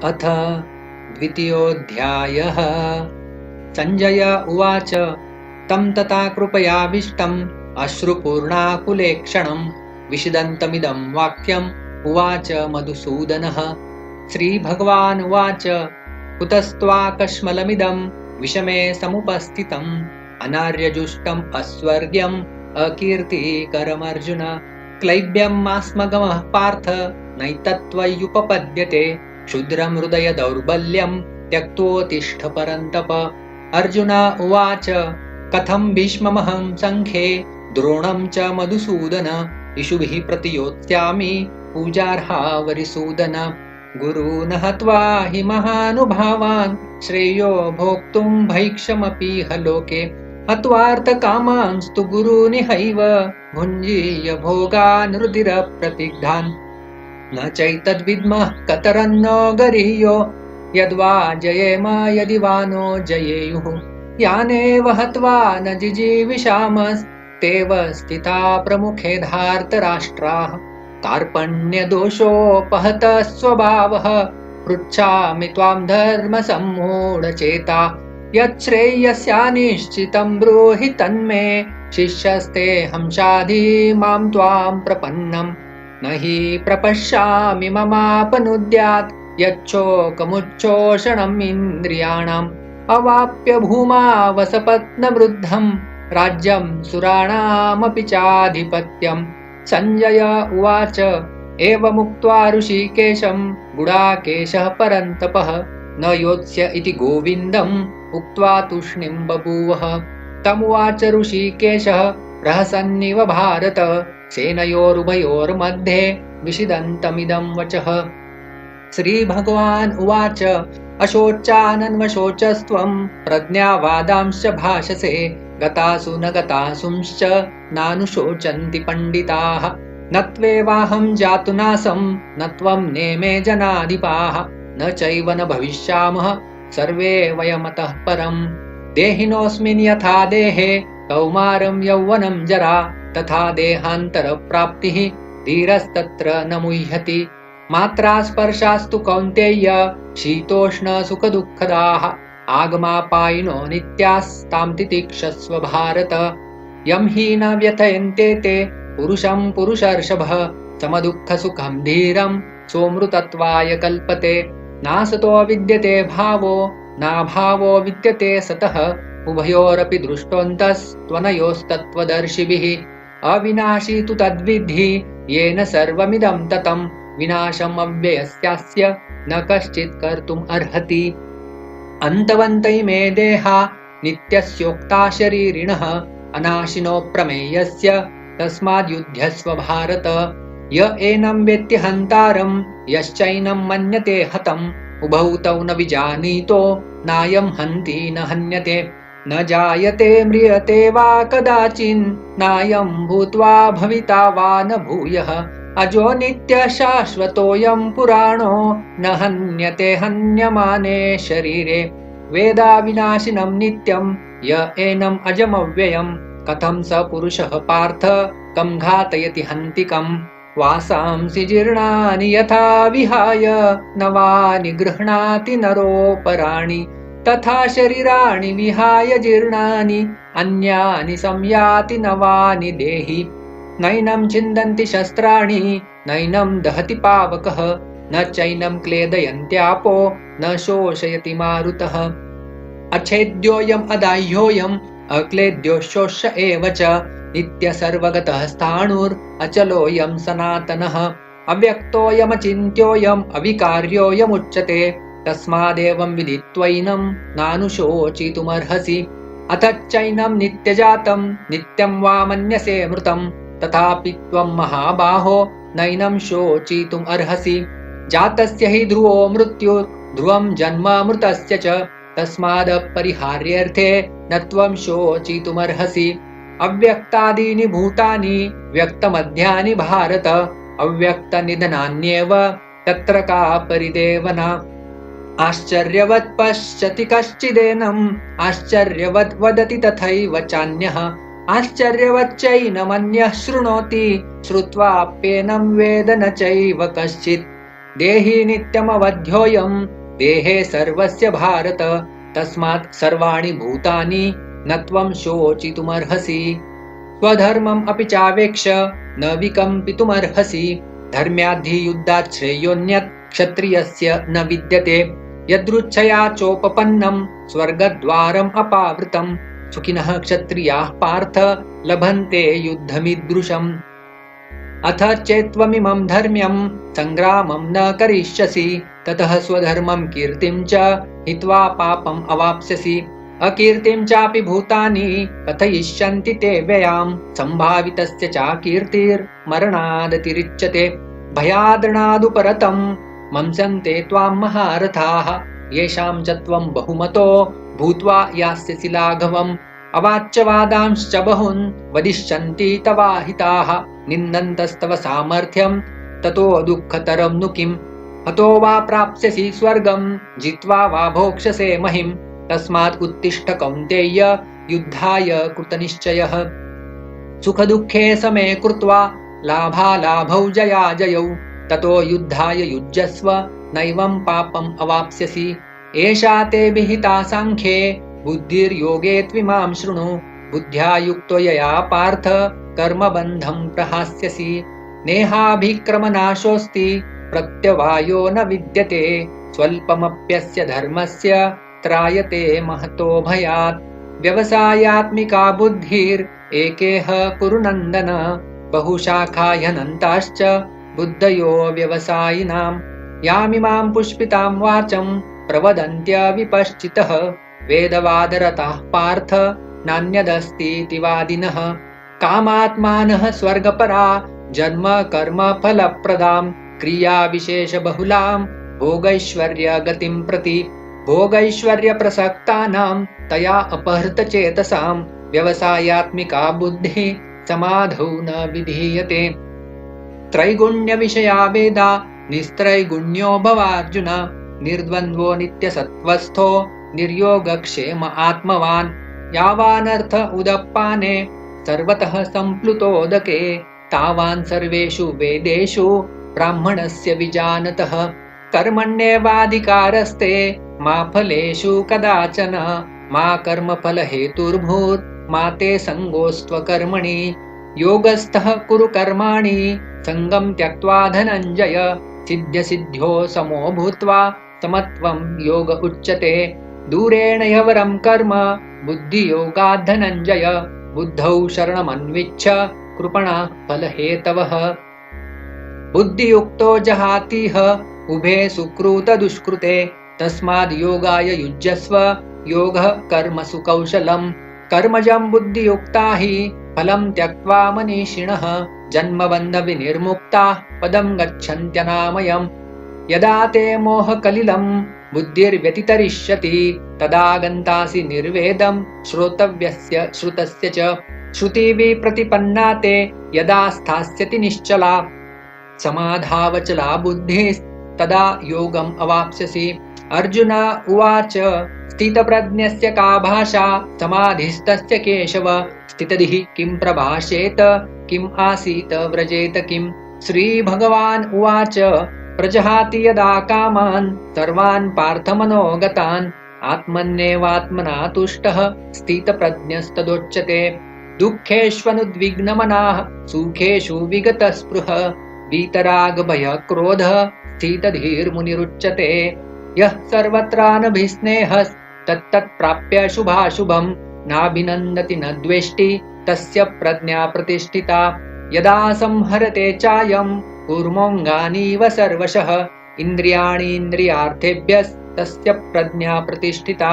अथ द्वितीयोऽध्यायः। संजय उवाच तं तथा कृपयाविष्टम् अश्रुपूर्णाकुलेक्षणं विषदन्तमिदं वाक्यम् उवाच मधुसूदनः। श्रीभगवानुवाच कुतस्त्वाकश्मलमिदं विषमे समुपस्थितम् अनार्यजुष्टम् अस्वर्ग्यम् अकीर्तिकरमर्जुन। क्लैब्यमास्मगमः पार्थ नैतत्त्वय्युपपद्यते क्षुद्रं हृदय दौर्बल्यं त्यक्तोत्तिष्ठ परन्तप। अर्जुन उवाच कथं भीष्ममहं सङ्ख्ये द्रोणं च मधुसूदन इषुभिः प्रतियोत्स्यामि पूजार्हा वरिसूदन। गुरून् हत्वा हि महानुभावान् श्रेयो भोक्तुं भैक्षमपीह लोके हत्वार्थकामांस्तु गुरूनिहैव भुञ्जीय भोगान् रुधिरप्रतिग्धान्। न चैतद्विद्मः कतरन्नो गरीयो यद्वा जयेम यदि वा नो जयेयुः। यानेव हत्वा न जिजीविषामस्तेव स्थिता प्रमुखे धार्तराष्ट्राः। कार्पण्यदोषोपहतः स्वभावः पृच्छामि त्वां धर्मसम्मूढचेता। यच्छ्रेयस्यानिश्चितं ब्रूहि तन्मे शिष्यस्तेऽहं शाधि मां त्वां प्रपन्नम्। न हि प्रपश्यामि ममापनुद्यात् यच्छोकमुच्छोषणम् इन्द्रियाणाम्। अवाप्य भूमा वसपत्नवृद्धं राज्यं सुराणामपि चाधिपत्यम्। संजय उवाच एवमुक्त्वा ऋषिकेशं गुडाकेशः परन्तपः न योत्स्य इति गोविन्दम् उक्त्वा तूष्णीं बभूवः। तमुवाच ऋषिकेशः रहसन्निव भारत सेनयोरुभयोर्मध्ये विषिदन्तमिदं वचः। श्रीभगवान् उवाच अशोचानन्वशोचस्त्वं प्रज्ञावादांश्च भाषसे गतासु न गतासूंश्च नानुशोचन्ति पण्डिताः। न त्वेवाहं जातुनासं न त्वं नेमे जनाधिपाः न चैव न भविष्यामः सर्वे वयमतः परम्। देहिनोऽस्मिन् यथा देहे कौमारं यौवनं जरा तथा देहान्तरप्राप्तिः धीरस्तत्र न मुह्यति। मात्रा स्पर्शास्तु कौन्तेय शीतोष्णसुखदुःखदाः आगमापायिनो नित्यास्तां तितिक्षस्व भारत। यं हि न व्यथयन्ते ते पुरुषं पुरुषर्षभः समदुःखसुखं धीरं सोऽमृतत्वाय कल्पते। नासतो विद्यते भावो नाभावो विद्यते सतः उभयोरपि दृष्टोऽन्तस्त्वनयोस्तत्त्वदर्शिभिः। अविनाशी तु तद्विद्धि येन सर्वमिदं ततं विनाशम् अव्ययस्यास्य न कश्चित् कर्तुम् अर्हति। अन्तवन्त इमे देहा नित्यस्योक्ता शरीरिणः अनाशिनो प्रमेयस्य तस्माद्युध्यस्व भारत। य एनं वेत्ति हन्तारं यश्चैनं मन्यते हतम् उभौ तौ न विजानीतो नायं हन्ति न हन्यते। न जायते म्रियते वा कदाचिन् नायं भूत्वा भविता वा न भूयः। अजो नित्यः शाश्वतोऽयं पुराणो न हन्यते हन्यमाने शरीरे। वेदाविनाशिनं नित्यं य एनम् अजमव्ययं कथं स पुरुषः पार्थ कं घातयति हन्तिकम्। वासांसि जीर्णानि यथा विहाय नवानि गृह्णाति नरोपराणि तथा शरीराणि विहाय जीर्णानि अन्यानि संयाति नवानि देहि। नैनं छिन्दन्ति शस्त्राणि नैनं दहति पावकः न चैनं क्लेदयन्त्यापो न शोषयति मारुतः। अच्छेद्योऽयम् अदाह्योऽयम् अक्लेद्यो शोष्य एव च नित्यसर्वगतः स्थाणुरचलोऽयं सनातनः। अव्यक्तोऽयमचिन्त्योऽयम् अविकार्योऽयमुच्यते तस्मादेवं विदित्वैनं नानुशोचितुमर्हसि। अथ चैनं नित्यजातं नित्यं वा मन्यसे मृतं तथापि त्वं महाबाहो नैनं शोचितुम् अर्हसि। जातस्य हि ध्रुवो मृत्युर्ध्रुवं जन्म मृतस्य च तस्मादपरिहार्यर्थे न त्वं शोचितुमर्हसि। अव्यक्तादीनि भूतानि व्यक्तमध्यानि भारत अव्यक्तनिधनान्येव तत्र का परिदेवना। आश्चर्यवत् पश्यति कश्चिदेनम् आश्चर्यवत् वदति तथैव चान्यः आश्चर्यवच्चैनमन्यः शृणोति श्रुत्वाप्येनं वेद न चैव कश्चित्। देहि नित्यमवध्योऽयं देहे सर्वस्य भारत तस्मात् सर्वाणि भूतानि न त्वं शोचितुमर्हसि स्वधर्मम् अपि चावेक्ष न विकम्पितुमर्हसि धर्म्याद्धियुद्धात् श्रेयोऽन्यत् क्षत्रियस्य न विद्यते यदृच्छया चोपपन्नं स्वर्गद्वारम् अपावृतं सुखिनः क्षत्रियाः पार्थ लभन्ते युद्धमीदृशम् अथ चेत्त्वमिमं धर्म्यं संग्रामं न करिष्यसि ततः स्वधर्मं कीर्तिं च हित्वा पापम् अवाप्स्यसि अकीर्तिं चापि भूतानि कथयिष्यन्ति ते व्ययां सम्भावितस्य चाकीर्तिर्मरणादतिरिच्यते भयाद्रणादुपरतं मंसन्ते त्वां महारथाः येषां च त्वं बहुमतो भूत्वा यास्यसि लाघवम् अवाच्यवादांश्च बहून् वदिष्यन्ति तवाहिताः निन्दन्तस्तव सामर्थ्यं ततो दुःखतरं नु किम् हतो वा प्राप्स्यसि स्वर्गं जित्वा वा भोक्ष्यसे महिम् तस्मात् उत्तिष्ठ कौन्तेय युद्धाय कृतनिश्चयः सुखदुःखे समे कृत्वा लाभालाभौ जयाजयौ ततो युद्धाय युज्यस्व नैवं पापम् अवाप्स्यसि एषा ते विहिता साङ्ख्ये बुद्धिर्योगे त्विमां शृणु बुद्ध्या युक्तो यया पार्थ कर्मबन्धं प्रहास्यसि नेहाभिक्रमनाशोऽस्ति प्रत्यवायो न विद्यते स्वल्पमप्यस्य धर्मस्य त्रायते महतो भयात् व्यवसायात्मिका बुद्धिरेकेह कुरु नन्दन बहुशाखा ह्यनन्ताश्च बुद्धयो व्यवसायिनां यामिमां पुष्पितां वाचं प्रवदन्त्य विपश्चितः वेदवादरताः पार्थ नान्यदस्तीति वादिनः कामात्मानः स्वर्गपरा जन्म कर्म फलप्रदां क्रियाविशेषबहुलां भोगैश्वर्यगतिं प्रति भोगैश्वर्यप्रसक्तानां तया अपहृतचेतसां व्यवसायात्मिका बुद्धिः समाधौ न विधीयते त्रैगुण्यविषया वेदा निस्त्रैगुण्यो भवार्जुन निर्द्वन्द्वो नित्यसत्त्वस्थो निर्योगक्षेम आत्मवान् यावानर्थ उदपाने सर्वतः सम्प्लुतोदके तावान् सर्वेषु वेदेषु ब्राह्मणस्य विजानतः कर्मण्येवाधिकारस्ते मा फलेषु कदाचन मा कर्मफलहेतुर्भूत् मा ते सङ्गोऽस्त्वकर्मणि योगस्थः कुरु कर्माणि सङ्गं त्यक्त्वा धनञ्जय सिद्ध्यसिद्ध्यो समो भूत्वा समत्वं योग उच्यते दूरेण ह्यवरं कर्म बुद्धियोगात् धनञ्जय बुद्धौ शरणमन्विच्छ कृपणा फलहेतवः बुद्धियुक्तो जहातीह उभे सुकृतदुष्कृते तस्माद् योगाय युज्यस्व योगः कर्मसु कौशलम् कर्मजं बुद्धियुक्ता हि फलं त्यक्त्वा मनीषिणः जन्मबन्धविनिर्मुक्ताः पदं गच्छन्त्यनामयम् यदा ते मोहकलिलं बुद्धिर्व्यतितरिष्यति तदा गन्तासि निर्वेदं श्रोतव्यस्य श्रुतस्य च श्रुतिविप्रतिपन्ना ते यदा स्थास्यति निश्चला समाधावचला बुद्धिस्तदा योगम् अवाप्स्यसि अर्जुन उवाच स्थितप्रज्ञस्य का भाषा समाधिस्तस्य केशव स्थितधिः किं प्रभाषेत किम् आसीत व्रजेत किम् श्रीभगवान् उवाच प्रजहाति यदा कामान् सर्वान् पार्थमनोगतान् आत्मन्येवात्मना तुष्टः स्थितप्रज्ञस्तदोच्यते दुःखेष्वनुद्विग्नमनाः सुखेषु विगतस्पृहः वीतरागभयक्रोधः स्थितधीर्मुनिरुच्यते यः सर्वत्रानभिस्नेहस्तत्तत्प्राप्य शुभाशुभं नाभिनन्दति न द्वेष्टि तस्य प्रज्ञा प्रतिष्ठिता यदा संहरते चायं कूर्मोऽङ्गानीव सर्वशः इन्द्रियाणीन्द्रियार्थेभ्यस्तस्य प्रज्ञा प्रतिष्ठिता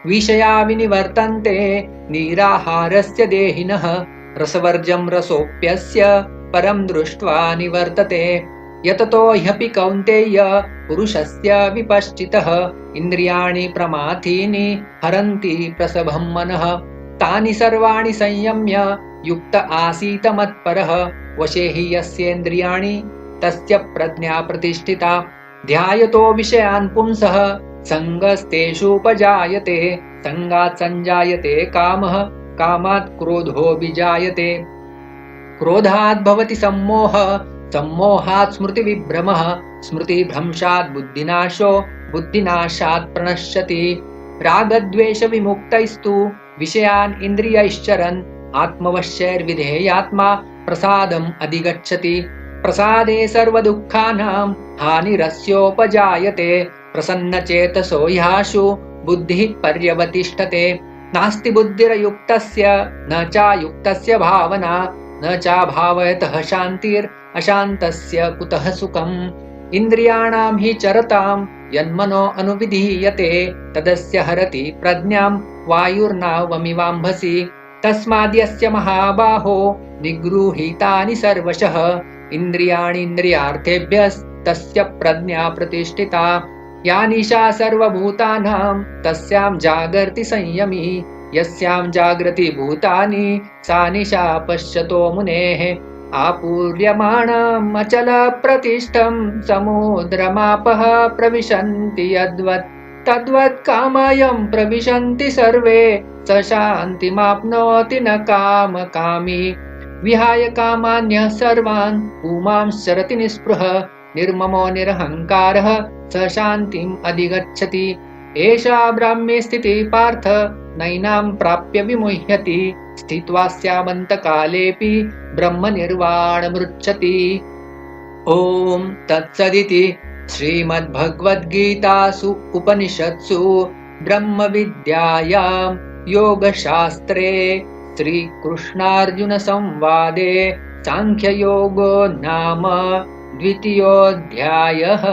विषया विनिवर्तन्ते निराहारस्य देहिनः रसवर्जं रसोऽप्यस्य परं दृष्ट्वा निवर्तते यततो ह्यपि कौन्तेय पुरुषस्य विपश्चितः इन्द्रियाणि प्रमाथीनि हरन्ति प्रसभं मनः तानि सर्वाणि संयम्य युक्त आसीत मत्परः वशे हि यस्येन्द्रियाणि तस्य प्रज्ञा प्रतिष्ठिता ध्यायतो विषयान् पुंसः सङ्गस्तेषूपजायते सङ्गात् सञ्जायते कामः कामात् क्रोधो विजायते क्रोधात् भवति सम्मोहः सम्मोहात् स्मृतिविभ्रमः स्मृतिभ्रंशात् बुद्धिनाशो बुद्धिनाशात् प्रणश्यति रागद्वेषविमुक्तैस्तु विषयान् इन्द्रियैश्चरन् आत्मवश्यैर्विधेयात्मा प्रसादम् अधिगच्छति प्रसादे सर्वदुःखानां हानिरस्योपजायते प्रसन्नचेतसो ह्याशु बुद्धिः पर्यवतिष्ठते नास्ति बुद्धिरयुक्तस्य न चायुक्तस्य भावना न चाभावयतः शान्तिरशान्तस्य कुतः सुखम् इन्द्रियाणां हि चरतां यन्मनो अनुविधीयते तदस्य हरति प्रज्ञां वायुर्नावमिवाम्भसि तस्माद्यस्य महाबाहो निगृहीतानि सर्वशः इन्द्रियाणीन्द्रियार्थेभ्यस्तस्य प्रज्ञा प्रतिष्ठिता या निशा सर्वभूतानां तस्यां जागर्ति संयमी यस्यां जागृति भूतानि सा निशा पश्यतो मुनेः आपूर्यमाणम् अचलप्रतिष्ठं समुद्रमापः प्रविशन्ति यद्वत् तद्वत् कामयं प्रविशन्ति सर्वे स शान्तिमाप्नोति न कामकामी विहाय कामान्यः सर्वान् पुमांश्चरति निःस्पृहः निर्ममो निरहङ्कारः स शान्तिम् अधिगच्छति एषा ब्राह्मी स्थितिः पार्थ नैनां प्राप्य विमुह्यति स्थित्वा स्यामन्तकालेऽपि ब्रह्मनिर्वाणमृच्छति। ॐ तत्सदिति श्रीमद्भगवद्गीतासु उपनिषत्सु ब्रह्मविद्यायां योगशास्त्रे श्रीकृष्णार्जुनसंवादे सांख्ययोगो नाम द्वितीयोऽध्यायः।